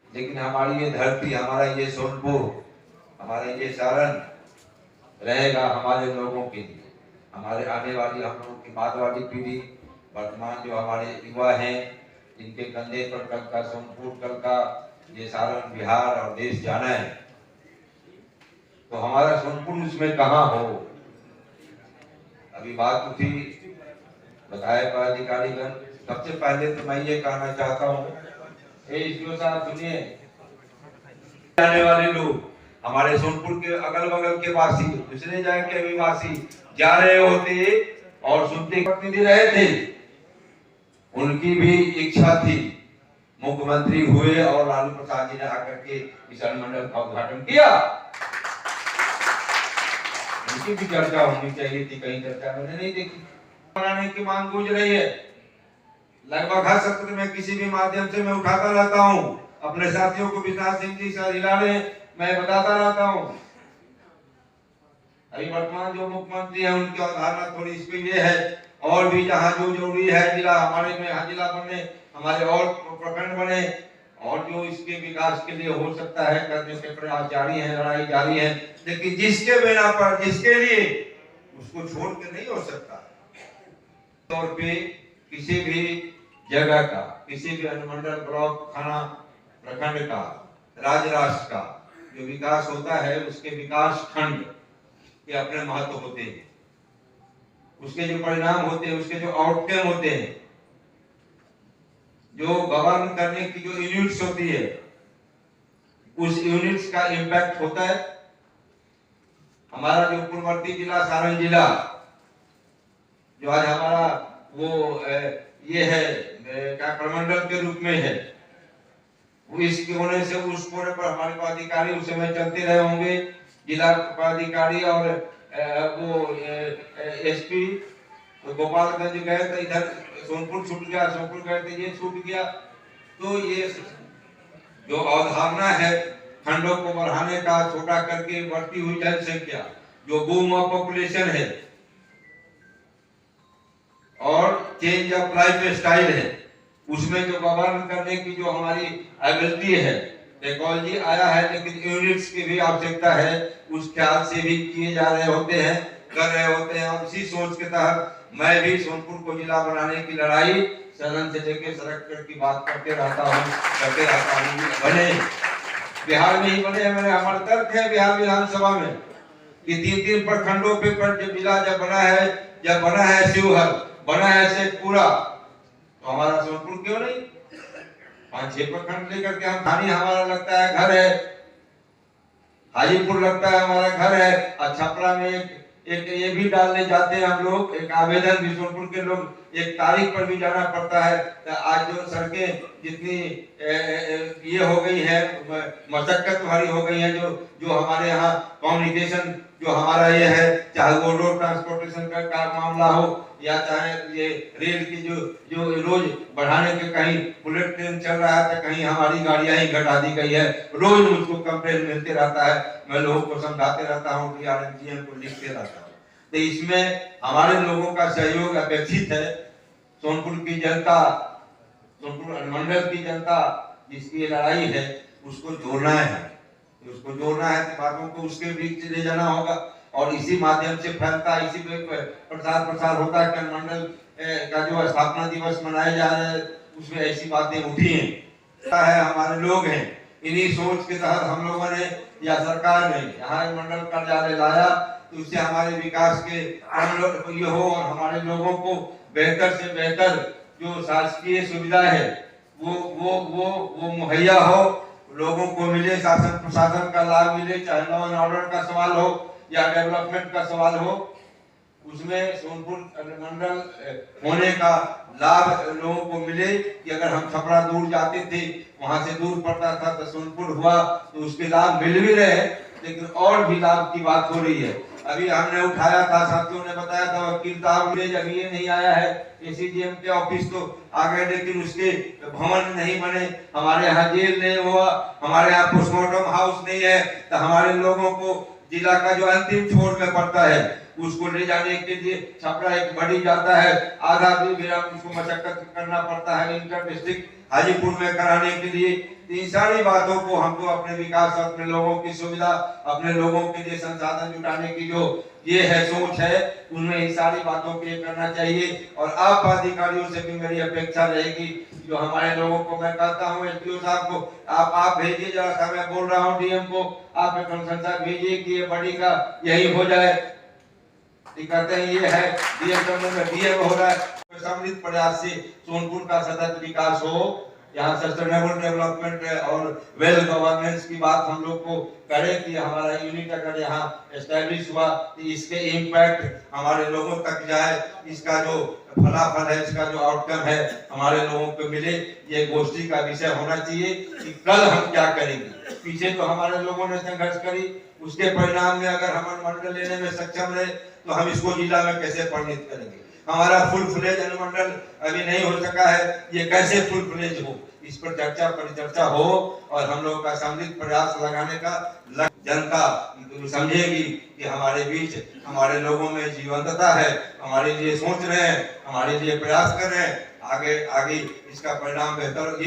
लेकिन हमारी ये धरती, हमारा ये सोनपुर, हमारा ये सारण रहेगा हमारे लोगों के लिए, हमारे आने वाली, हम लोगों की बाद वाली पीढ़ी, वर्तमान जो हमारे युवा हैं, जिनके कंधे पर कल का सोनपुर, कल का ये सारण, बिहार और देश जाना है, तो हमारा सोनपुर उसमें कहाँ हो। अभी बात उठी, बताया पदाधिकारीगण। सबसे पहले तो मैं ये कहना चाहता हूँ, इसको साहब सुनिए, आने वाले लोग, हमारे सोनपुर के अगल बगल के वासी, दूसरे जगह के भी वासी जा रहे होते और सुनते प्रतिनिधि रहे थे, उनकी भी इच्छा थी, मुख्यमंत्री हुए और लालू प्रसाद जी ने आकर के इस अनुमंडल का उद्घाटन किया। उनकी भी चर्चा होनी चाहिए थी, कहीं चर्चा मैंने नहीं देखी। बनाने की मांग गूंज रही है, लगभग हर सत्र में किसी भी माध्यम से मैं उठाता रहता हूँ, अपने साथियों को विश्वनाथ सिंह जी सर हिलाने मैं बताता रहता हूँ। अभी वर्तमान जो मुख्यमंत्री है उनकी अवधारणा थोड़ी इस पे ये है, और भी जहाँ जो जरूरी है जिला हमारे में, हाँ जिला बने, हमारे और प्रखंड बने, और जो इसके विकास के लिए हो सकता है करने के प्रयास जारी है, लड़ाई जारी है, लेकिन जिसके बिना पर, जिसके लिए, उसको छोड़ के नहीं हो सकता। तौर पे किसी भी जगह का, किसी भी अनुमंडल, ब्लॉक, थाना, प्रखंड का, राज्य राष्ट्र का जो विकास होता है, उसके विकास खंड के अपने महत्व होते हैं, उसके जो परिणाम होते हैं, उसके जो आउटकम होते हैं, जो गवर्न करने की जो यूनिट्स होती है, उस यूनिट्स का इंपैक्ट होता है। हमारा जो पूर्ववर्ती जिला सारण जिला, जो आज हमारा वो ये है क्या प्रमंडल के रूप में है, वो इसके होने से उस कोने पर हमारे पदाधिकारी उस समय चलते रहे होंगे, जिला पदाधिकारी और वो एसपी तो गोपालगंज गए तो इधर सोनपुर छूट गया, सोनपुर गए तो ये छूट गया। तो ये जो अवधारणा है खंडों को बढ़ाने का, छोटा करके बढ़ती हुई जनसंख्या, जो बूम ऑफ पॉपुलेशन है और चेंज ऑफ लाइफ स्टाइल है, उसमें जो गवर्न करने की जो हमारी एबिलिटी है, टेक्नोलॉजी आया है, लेकिन यूनिट्स की भी आवश्यकता है, उस ख्याल से भी किए जा रहे होते हैं, कर रहे होते हैं। और इसी सोच के तहत मैं भी सोनपुर को जिला बनाने की लड़ाई सदन से लेकर सड़क तक की बात करते रहता हूँ। बने बिहार में ही बने, मैंने हमारा तर्क है बिहार विधानसभा में कि 3-3 प्रखंडों पे पर जब जिला जब बना है शिवहर, बना है शेखपुरा, तो हमारा सोनपुर क्यों नहीं? 5-6 प्रखंड लेकर के हम, थानी हमारा लगता है घर है, हाजीपुर लगता है हमारा घर है, और छपरा में एक ये भी डालने जाते हैं हम लोग, एक आवेदन भी सोनपुर के लोग, एक तारीख पर भी जाना पड़ता है। तो आज जो सड़कें जितनी ये हो गई है, मशक्कत भरी हो गई है, जो हमारे यहाँ कम्युनिकेशन जो हमारा ये है, चाहे वो रोड ट्रांसपोर्टेशन का मामला हो, या चाहे ये रेल की जो रोज बढ़ाने के, कहीं बुलेट ट्रेन चल रहा है तो कहीं हमारी गाड़ियां ही घटा दी गई है, रोज मुझको कंप्लेन मिलते रहता है, मैं लोगों को समझाते रहता हूँ, DRMGM को लिखते रहता हूँ। तो इसमें हमारे लोगों का सहयोग अपेक्षित है। सोनपुर की जनता, सोनपुर अनुमंडल की जनता जिसकी लड़ाई है, उसको जोड़ना है, उसको जोड़ना है, बातों को उसके बीच ले जाना होगा, और इसी माध्यम से फैलता, इसी प्रसार होता है कि अनुमंडल का जो स्थापना दिवस मनाए जा रहे हैं, उसमें ऐसी बातें उठी हैं। हमारे लोग हैं, इन्हीं सोच के तहत हम लोगों ने या सरकार ने यहाँ अनुमंडल कार्यालय लाया, तो उससे हमारे विकास के ये हो और हमारे लोगों को बेहतर से बेहतर जो शासकीय सुविधा है वो मुहैया हो, लोगों को मिले, शासन प्रशासन का लाभ मिले, चाहे लॉ एंड ऑर्डर का सवाल हो या डेवलपमेंट का सवाल हो, उसमें सोनपुर मंडल होने का लाभ लोगों को मिले। कि अगर हम छपरा दूर जाते थे, वहां से दूर पड़ता था, तो सोनपुर हुआ तो उसके लाभ मिल भी रहे, लेकिन और भी लाभ की बात हो रही है। अभी हमने उठाया था, साथियों ने बताया था, वकील साहब जब ये नहीं आया है, ACGM के ऑफिस तो आ गए, लेकिन उसके भवन नहीं बने, हमारे यहाँ जेल नहीं हुआ, हमारे यहाँ पोस्टमार्टम हाउस नहीं है, तो हमारे लोगों को जिला का जो अंतिम छोर में पड़ता है, उसको ले जाने के लिए छपरा एक बढ़ी जाता है, आधा दिन उसको मशक्कत करना पड़ता है, इंटर डिस्ट्रिक्ट हाजीपुर में कराने के लिए तो इन सारी बातों को हमको अपने विकास, अपने लोगों की सुविधा, अपने लोगों के लिए संसाधन जुटाने की जो ये है सोच है, उनमें इन सारी बातों को करना चाहिए। और आप अधिकारियों से भी मेरी अपेक्षा रहेगी, जो हमारे लोगों को मैं कहता हूँ एसडीओ साहब को आप भेजिए, जरा सा मैं बोल रहा हूँ डीएम को, आप एक अनुशंसा भेजिए कि ये बड़ी का यही हो जाए। कहते हैं ये है डीएम में डीएम हो रहा है, सम्मिलित प्रयास से सोनपुर का सतत विकास हो, यहाँ सस्टेनेबल डेवलपमेंट और वेल गवर्नेंस की बात हम लोग को करें कि हमारा यूनिट अगर यहाँ एस्टैब्लिश हुआ तो इसके इम्पैक्ट हमारे लोगों तक जाए, इसका जो फलाफल है, इसका जो आउटकम है हमारे लोगों को मिले। ये गोष्ठी का विषय होना चाहिए कि कल हम क्या करेंगे। पीछे तो हमारे लोगों ने संघर्ष करी, उसके परिणाम में अगर हम अनुमंडल लेने में सक्षम रहे तो हम इसको जिला में कैसे परिणित करेंगे। हमारा फुल फ्लेज अनुमंडल अभी नहीं हो सका है, ये कैसे फुल फ्लेज हो, इस पर चर्चा परिचर्चा हो और हम लोगों का सम्मिलित प्रयास लगाने का जनता समझेगी कि हमारे बीच हमारे लोगों में जीवंतता है, हमारे लिए सोच रहे हैं, हमारे लिए प्रयास कर रहे हैं, आगे आगे इसका परिणाम बेहतर।